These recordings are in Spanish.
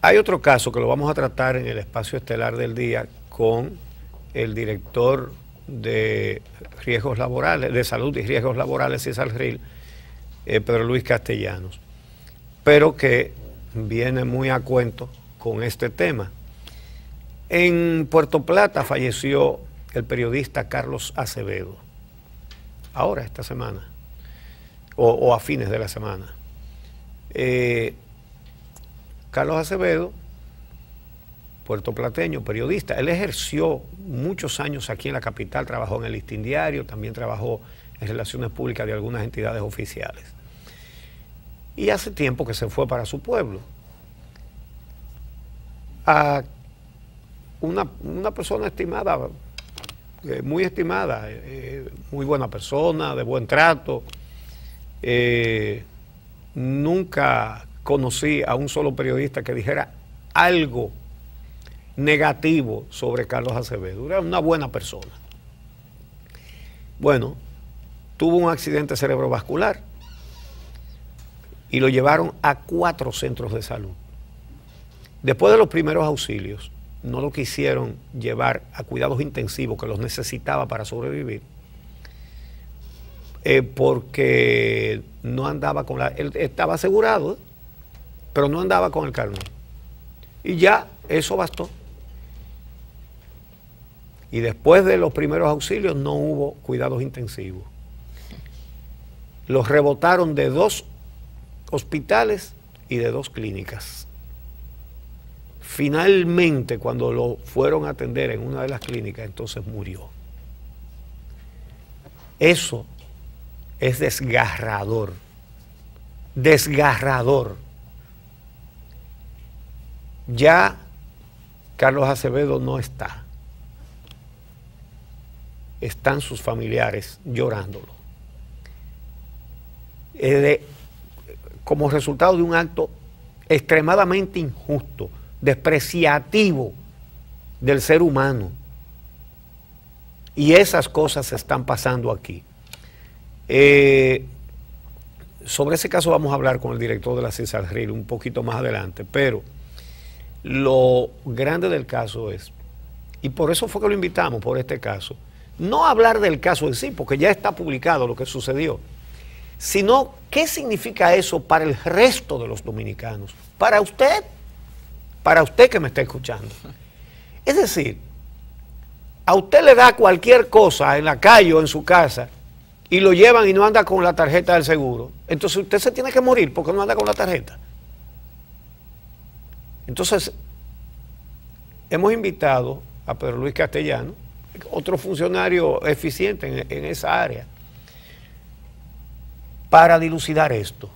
Hay otro caso que lo vamos a tratar en el espacio estelar del día con el director de riesgos laborales, de salud y riesgos laborales, CISALRIL, Pedro Luis Castellanos, pero que viene muy a cuento con este tema. En Puerto Plata falleció el periodista Carlos Acevedo, ahora esta semana, o a fines de la semana. Carlos Acevedo, puertoplateño, periodista, él ejerció muchos años aquí en la capital, trabajó en el Listín Diario, también trabajó en relaciones públicas de algunas entidades oficiales. Y hace tiempo que se fue para su pueblo. A una persona estimada, muy estimada, muy buena persona, de buen trato. Nunca conocí a un solo periodista que dijera algo negativo sobre Carlos Acevedo. Era una buena persona. Bueno, tuvo un accidente cerebrovascular y lo llevaron a 4 centros de salud. Después de los primeros auxilios, no lo quisieron llevar a cuidados intensivos, que los necesitaba para sobrevivir, porque no andaba con la... Él estaba asegurado, pero no andaba con el carnet. Y ya eso bastó. Y después de los primeros auxilios no hubo cuidados intensivos. Los rebotaron de 2 hospitales y de 2 clínicas. Finalmente, cuando lo fueron a atender en una de las clínicas, entonces murió. Eso es desgarrador. Desgarrador. Ya Carlos Acevedo no está. Están sus familiares llorándolo. Como resultado de un acto extremadamente injusto, despreciativo del ser humano. Y esas cosas están pasando aquí. Sobre ese caso vamos a hablar con el director de la CISALRIL un poquito más adelante, pero lo grande del caso es, y por eso fue que lo invitamos, por este caso, no hablar del caso en sí, porque ya está publicado lo que sucedió, sino qué significa eso para el resto de los dominicanos, para usted que me está escuchando. Es decir, a usted le da cualquier cosa en la calle o en su casa y lo llevan y no anda con la tarjeta del seguro, entonces usted se tiene que morir porque no anda con la tarjeta. Entonces, hemos invitado a Pedro Luis Castellanos, otro funcionario eficiente en esa área, para dilucidar esto.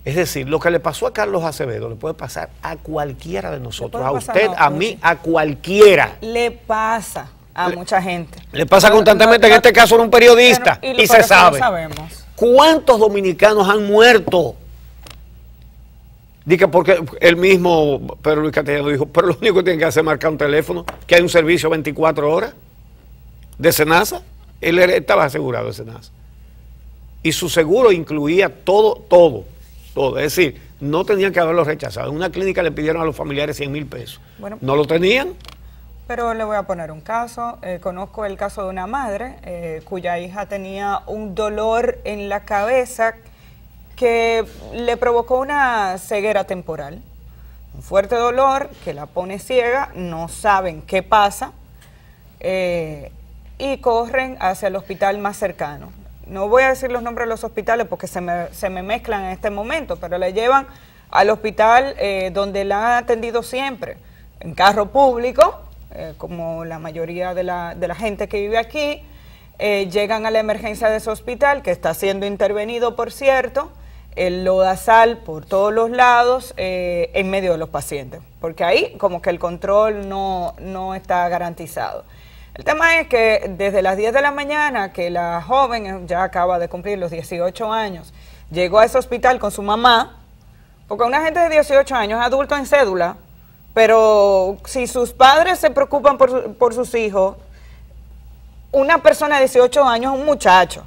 Es decir, lo que le pasó a Carlos Acevedo le puede pasar a cualquiera de nosotros, a usted, a mí, a cualquiera. Le pasa a mucha gente. Le pasa constantemente, en este caso era un periodista, y se sabe. ¿Cuántos dominicanos han muerto? Dice porque el mismo Pedro Luis Castellano dijo, pero lo único que tienen que hacer es marcar un teléfono, que hay un servicio 24 horas de SENASA. Él estaba asegurado de SENASA. Y su seguro incluía todo. Es decir, no tenían que haberlo rechazado. En una clínica le pidieron a los familiares 100,000 pesos. Bueno, no lo tenían. Pero le voy a poner un caso. Conozco el caso de una madre cuya hija tenía un dolor en la cabeza que le provocó una ceguera temporal, un fuerte dolor que la pone ciega, no saben qué pasa y corren hacia el hospital más cercano. No voy a decir los nombres de los hospitales porque se me mezclan en este momento, pero le llevan al hospital donde la han atendido siempre, en carro público, como la mayoría de la gente que vive aquí. Llegan a la emergencia de ese hospital, que está siendo intervenido, por cierto. El lodazal por todos los lados en medio de los pacientes, porque ahí como que el control no está garantizado. El tema es que desde las 10 de la mañana, que la joven ya acaba de cumplir los 18 años, llegó a ese hospital con su mamá, porque una gente de 18 años es adulto en cédula, pero si sus padres se preocupan por sus hijos, una persona de 18 años es un muchacho.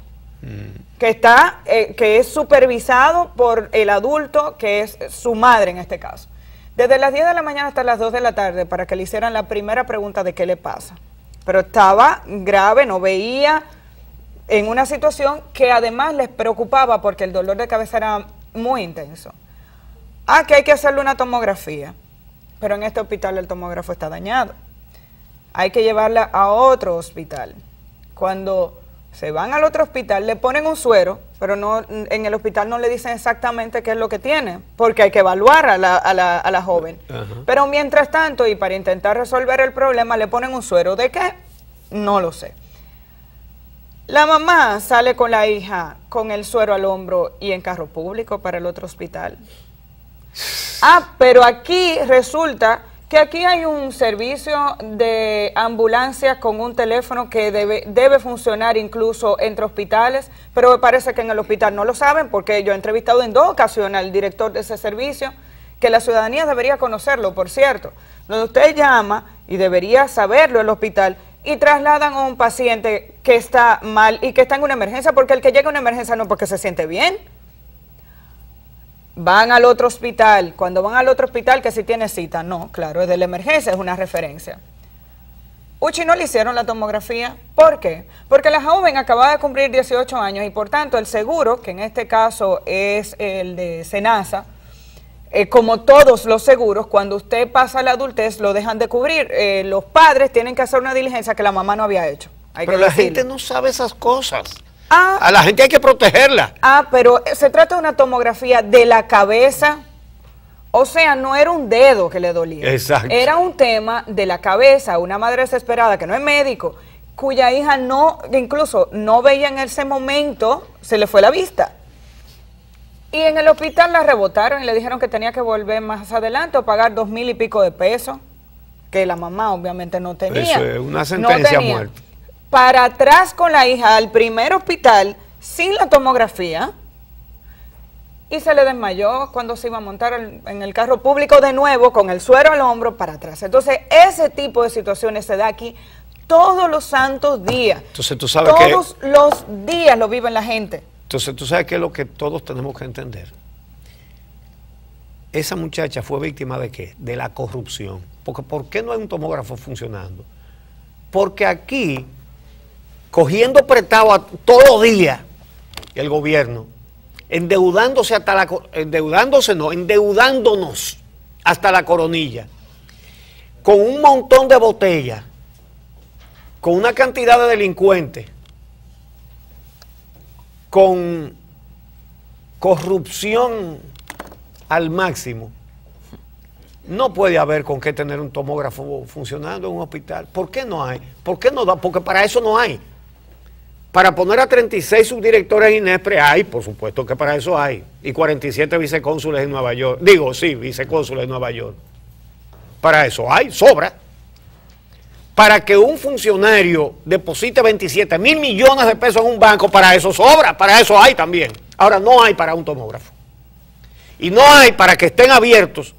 que es supervisado por el adulto, que es su madre en este caso. Desde las 10 de la mañana hasta las 2 de la tarde para que le hicieran la primera pregunta de qué le pasa. Pero estaba grave, no veía, en una situación que además les preocupaba porque el dolor de cabeza era muy intenso. Que hay que hacerle una tomografía, pero en este hospital el tomógrafo está dañado. Hay que llevarla a otro hospital. Cuando se van al otro hospital, le ponen un suero, pero no, en el hospital no le dicen exactamente qué es lo que tiene, porque hay que evaluar a la joven. Pero mientras tanto, y para intentar resolver el problema, le ponen un suero. ¿De qué? No lo sé. La mamá sale con la hija con el suero al hombro y en carro público para el otro hospital. Pero aquí resulta que aquí hay un servicio de ambulancia con un teléfono que debe funcionar incluso entre hospitales, pero me parece que en el hospital no lo saben, porque yo he entrevistado en 2 ocasiones al director de ese servicio, que la ciudadanía debería conocerlo, por cierto, donde usted llama y debería saberlo el hospital y trasladan a un paciente que está mal y que está en una emergencia, porque el que llega a una emergencia no es porque se siente bien. Van al otro hospital, cuando van al otro hospital que si tiene cita, no, claro, es de la emergencia, es una referencia. Uchi no le hicieron la tomografía, ¿por qué? Porque la joven acababa de cumplir 18 años y por tanto el seguro, que en este caso es el de Senasa, como todos los seguros, cuando usted pasa a la adultez lo dejan de cubrir. Los padres tienen que hacer una diligencia que la mamá no había hecho. Pero la gente no sabe esas cosas. A la gente hay que protegerla. Pero se trata de una tomografía de la cabeza, o sea, no era un dedo que le dolía. Exacto. Era un tema de la cabeza, una madre desesperada que no es médico, cuya hija incluso no veía en ese momento, se le fue la vista. Y en el hospital la rebotaron y le dijeron que tenía que volver más adelante o pagar 2,000 y pico de pesos, que la mamá obviamente no tenía. Eso es una sentencia a muerte. Para atrás con la hija al primer hospital sin la tomografía y se le desmayó cuando se iba a montar en el carro público de nuevo con el suero al hombro para atrás. Entonces ese tipo de situaciones se da aquí todos los santos días. Entonces tú sabes todos los días lo vive la gente. Entonces tú sabes que es lo que todos tenemos que entender. Esa muchacha fue víctima ¿de qué? De la corrupción. Porque ¿por qué no hay un tomógrafo funcionando? Porque aquí cogiendo prestado todos los días el gobierno, endeudándose endeudándonos hasta la coronilla, con un montón de botellas, con una cantidad de delincuentes, con corrupción al máximo. No puede haber con qué tener un tomógrafo funcionando en un hospital. ¿Por qué no hay? ¿Por qué no da? Porque para eso no hay. Para poner a 36 subdirectores INESPRE hay, por supuesto que para eso hay, y 47 vicecónsules en Nueva York, vicecónsules en Nueva York. Para eso hay, sobra. Para que un funcionario deposite 27,000 millones de pesos en un banco, para eso sobra, para eso hay también. Ahora no hay para un tomógrafo. Y no hay para que estén abiertos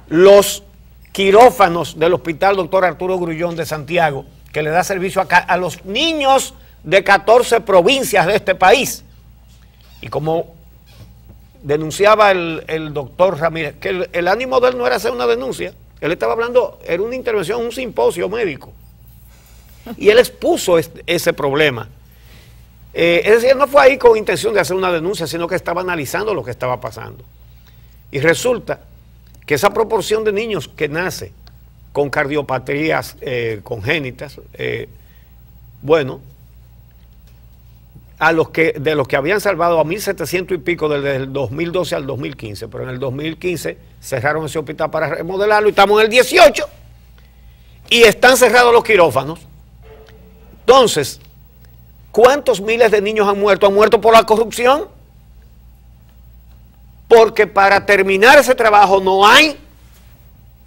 los quirófanos del Hospital Dr. Arturo Grullón de Santiago, que le da servicio a los niños de 14 provincias de este país. Y como denunciaba el doctor Ramírez, que el ánimo de él no era hacer una denuncia, él estaba hablando, era una intervención, un simposio médico. Y él expuso ese problema. Es decir, no fue ahí con intención de hacer una denuncia, sino que estaba analizando lo que estaba pasando. Y resulta que esa proporción de niños que nace con cardiopatías congénitas, bueno, de los que habían salvado a 1.700 y pico desde el 2012 al 2015, pero en el 2015 cerraron ese hospital para remodelarlo y estamos en el 18 y están cerrados los quirófanos. Entonces, ¿cuántos miles de niños han muerto? ¿Han muerto por la corrupción? Porque para terminar ese trabajo no hay.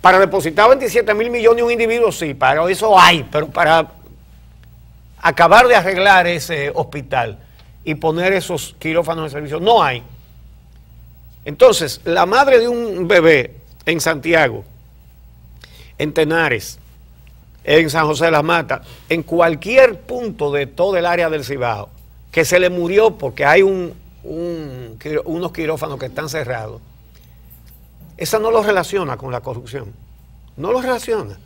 Para depositar 27,000 millones un individuo, sí, para eso hay, pero para acabar de arreglar ese hospital y poner esos quirófanos en servicio, no hay. Entonces, la madre de un bebé en Santiago, en Tenares, en San José de las Matas, en cualquier punto de todo el área del Cibao, que se le murió porque hay unos quirófanos que están cerrados, esa no lo relaciona con la corrupción. No lo relaciona.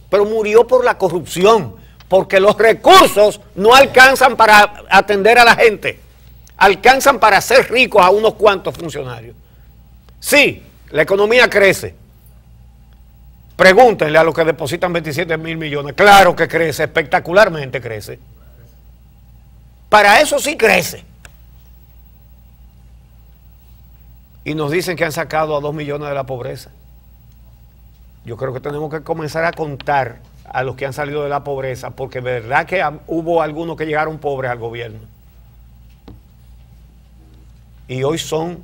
Pero murió por la corrupción, porque los recursos no alcanzan para atender a la gente. Alcanzan para hacer ricos a unos cuantos funcionarios. Sí, la economía crece. Pregúntenle a los que depositan 27.000 millones. Claro que crece, espectacularmente crece. Para eso sí crece. Y nos dicen que han sacado a 2 millones de la pobreza. Yo creo que tenemos que comenzar a contar a los que han salido de la pobreza, porque verdad que hubo algunos que llegaron pobres al gobierno. Y hoy son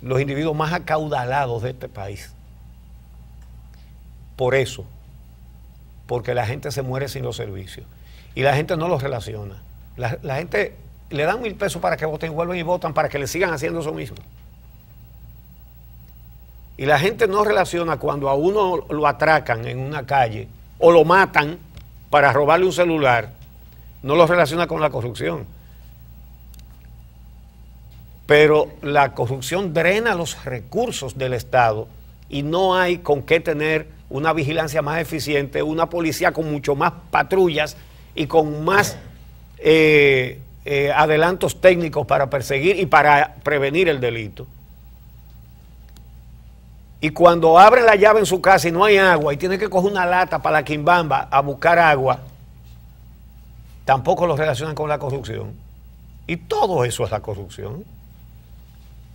los individuos más acaudalados de este país. Por eso, porque la gente se muere sin los servicios. Y la gente no los relaciona. La gente le dan 1.000 pesos para que voten, vuelven y votan para que le sigan haciendo eso mismo. Y la gente no relaciona cuando a uno lo atracan en una calle o lo matan para robarle un celular, no lo relaciona con la corrupción. Pero la corrupción drena los recursos del Estado y no hay con qué tener una vigilancia más eficiente, una policía con mucho más patrullas y con más adelantos técnicos para perseguir y para prevenir el delito. Y cuando abren la llave en su casa y no hay agua y tiene que coger una lata para la quimbamba a buscar agua, tampoco lo relacionan con la corrupción. Y todo eso es la corrupción.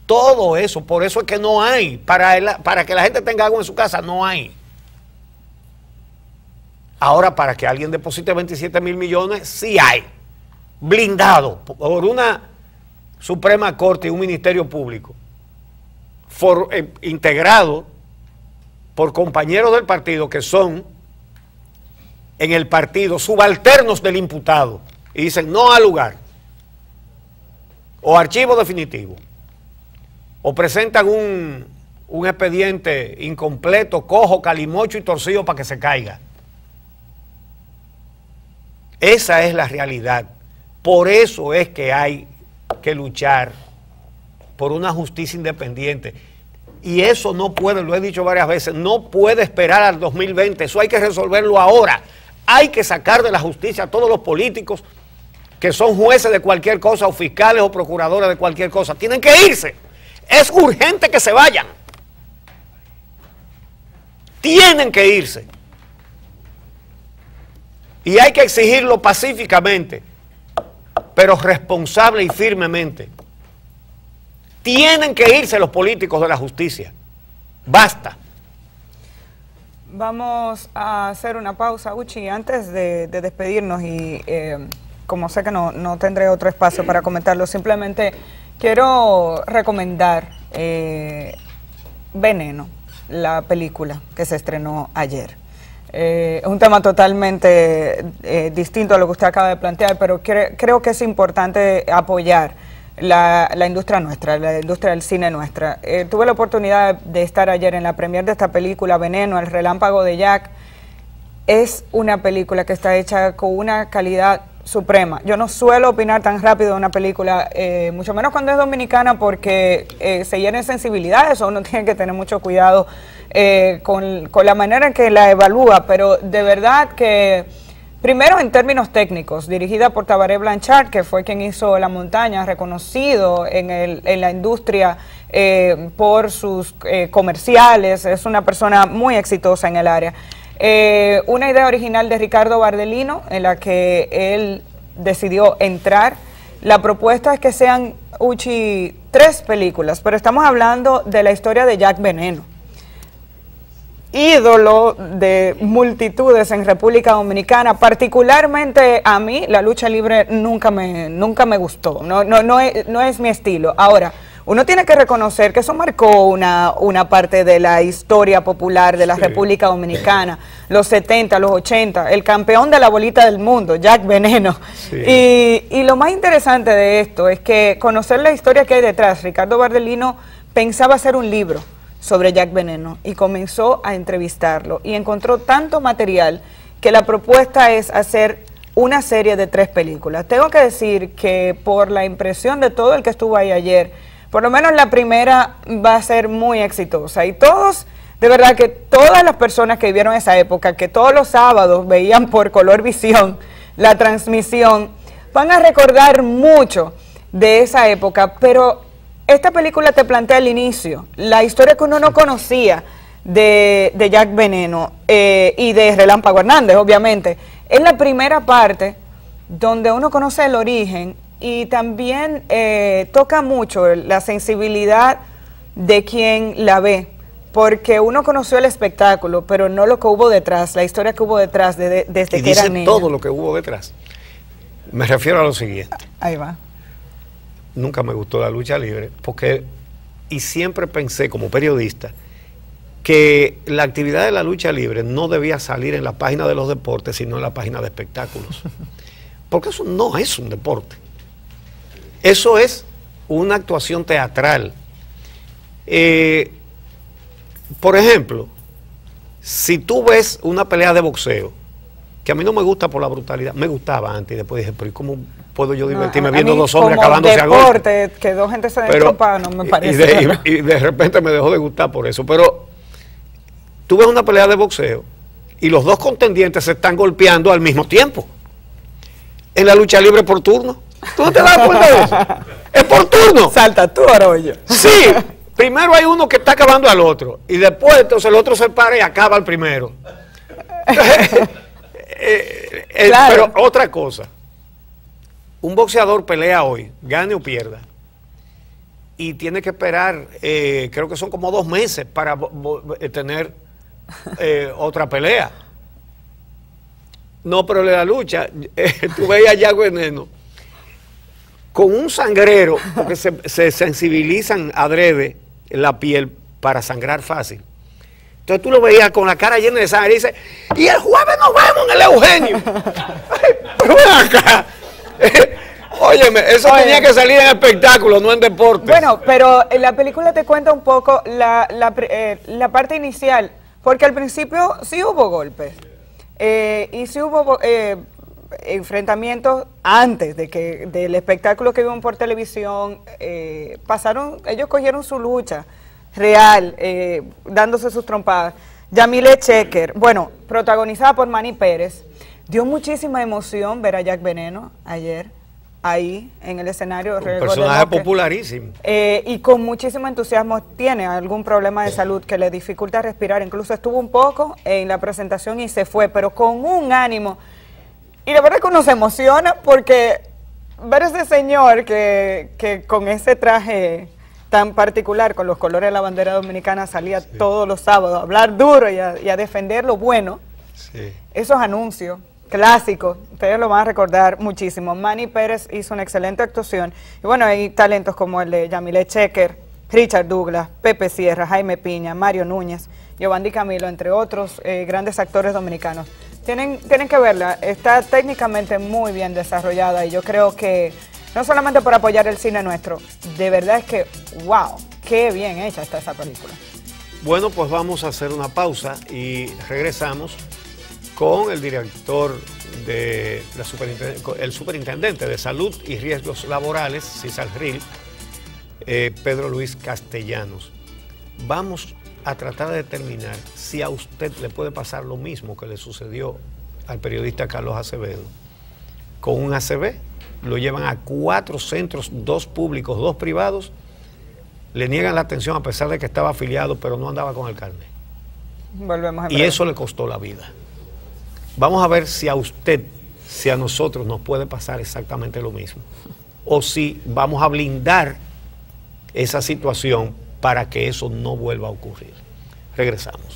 Todo eso, por eso es que no hay. Para que la gente tenga agua en su casa, no hay. Ahora, para que alguien deposite 27.000 millones, sí hay. Blindado por una Suprema Corte y un Ministerio Público. Integrado por compañeros del partido que son en el partido subalternos del imputado y dicen no al lugar o archivo definitivo o presentan un expediente incompleto, cojo, calimocho y torcido para que se caiga. Esa es la realidad. Por eso es que hay que luchar por una justicia independiente. Y eso no puede, lo he dicho varias veces, no puede esperar al 2020, eso hay que resolverlo ahora. Hay que sacar de la justicia a todos los políticos que son jueces de cualquier cosa, o fiscales o procuradores de cualquier cosa. Tienen que irse. Es urgente que se vayan. Tienen que irse. Y hay que exigirlo pacíficamente, pero responsable y firmemente. Tienen que irse los políticos de la justicia. Basta. Vamos a hacer una pausa, Uchi, antes de despedirnos y como sé que no tendré otro espacio para comentarlo, simplemente quiero recomendar Veneno, la película que se estrenó ayer. Es un tema totalmente distinto a lo que usted acaba de plantear, pero creo que es importante apoyar la industria nuestra, la industria del cine nuestra. Tuve la oportunidad de estar ayer en la premier de esta película, Veneno, El Relámpago de Jack. Es una película que está hecha con una calidad suprema. Yo no suelo opinar tan rápido de una película, mucho menos cuando es dominicana, porque se hieren sensibilidades, o uno tiene que tener mucho cuidado con la manera en que la evalúa, pero de verdad que, primero en términos técnicos, dirigida por Tabaré Blanchard, que fue quien hizo La Montaña, reconocido en la industria por sus comerciales, es una persona muy exitosa en el área. Una idea original de Ricardo Bardelino, en la que él decidió entrar. La propuesta es que sean, Uchi, 3 películas, pero estamos hablando de la historia de Jack Veneno, ídolo de multitudes en República Dominicana. Particularmente a mí la lucha libre nunca me gustó, no es mi estilo. Ahora, uno tiene que reconocer que eso marcó una parte de la historia popular de la República Dominicana, los 70, los 80, el campeón de la bolita del mundo, Jack Veneno. Sí. Y lo más interesante de esto es que conocer la historia que hay detrás. Ricardo Bardelino pensaba hacer un libro sobre Jack Veneno y comenzó a entrevistarlo y encontró tanto material que la propuesta es hacer una serie de 3 películas. Tengo que decir que por la impresión de todo el que estuvo ahí ayer, por lo menos la primera va a ser muy exitosa. Y todos, de verdad que todas las personas que vivieron esa época, que todos los sábados veían por Colorvisión la transmisión, van a recordar mucho de esa época. Pero esta película te plantea al inicio la historia que uno no conocía de Jack Veneno y de Relámpago Hernández, obviamente. Es la primera parte donde uno conoce el origen y también toca mucho la sensibilidad de quien la ve, porque uno conoció el espectáculo, pero no lo que hubo detrás, la historia que hubo detrás desde que era niño. Todo lo que hubo detrás. Me refiero a lo siguiente. Ahí va. Nunca me gustó la lucha libre, y siempre pensé como periodista que la actividad de la lucha libre no debía salir en la página de los deportes, sino en la página de espectáculos. Porque eso no es un deporte. Eso es una actuación teatral. Por ejemplo, si tú ves una pelea de boxeo, que a mí no me gusta por la brutalidad, me gustaba antes y después dije, pero ¿cómo puedo yo divertirme viendo dos hombres acabándose a golpes? Deporte, que dos gente se destropa, no me parece. Y de repente me dejó de gustar por eso. Pero tú ves una pelea de boxeo y los dos contendientes se están golpeando al mismo tiempo. En la lucha libre por turno. ¿Tú no te das cuenta de eso? Es por turno. Salta tú, Arroyo. Sí. Primero hay uno que está acabando al otro y después entonces el otro se para y acaba al primero. Claro. Pero otra cosa, un boxeador pelea hoy, gane o pierda, y tiene que esperar, creo que son como 2 meses para tener otra pelea. No, pero en la lucha, tú veías a Jack Veneno con un sangrero, porque se sensibilizan adrede la piel para sangrar fácil. Entonces tú lo veías con la cara llena de sangre y dice, y el jueves nos vemos en el Eugenio. Pero ven acá. Óyeme, eso tenía que salir en espectáculo, no en deporte. Bueno, pero la película te cuenta un poco la parte inicial, porque al principio sí hubo golpes. Y sí hubo enfrentamientos antes del espectáculo que vieron por televisión. Ellos cogieron su lucha real, dándose sus trompadas. Yamile Checker, bueno, protagonizada por Manny Pérez, dio muchísima emoción ver a Jack Veneno ayer, ahí en el escenario. Un personaje popularísimo. Y con muchísimo entusiasmo. Tiene algún problema de salud que le dificulta respirar, incluso estuvo un poco en la presentación y se fue, pero con un ánimo. Y la verdad es que uno se emociona porque ver a ese señor que con ese traje tan particular, con los colores de la bandera dominicana, salía todos los sábados a hablar duro y a defender lo bueno. Sí. Esos anuncios clásicos, ustedes lo van a recordar muchísimo. Manny Pérez hizo una excelente actuación. Y bueno, hay talentos como el de Yamile Checker, Richard Douglas, Pepe Sierra, Jaime Piña, Mario Núñez, Giovanni Camilo, entre otros grandes actores dominicanos. Tienen que verla, está técnicamente muy bien desarrollada y yo creo que no solamente por apoyar el cine nuestro, de verdad es que, wow, qué bien hecha está esa película. Bueno, pues vamos a hacer una pausa y regresamos con el director de el superintendente de Salud y Riesgos Laborales, CISALRIL, Pedro Luis Castellanos. Vamos a tratar de determinar si a usted le puede pasar lo mismo que le sucedió al periodista Carlos Acevedo. Con un ACV, lo llevan a 4 centros, 2 públicos, 2 privados, le niegan la atención a pesar de que estaba afiliado, pero no andaba con el carnet. Volvemos a y eso le costó la vida. Vamos a ver si a usted, si a nosotros nos puede pasar exactamente lo mismo. O si vamos a blindar esa situación para que eso no vuelva a ocurrir. Regresamos.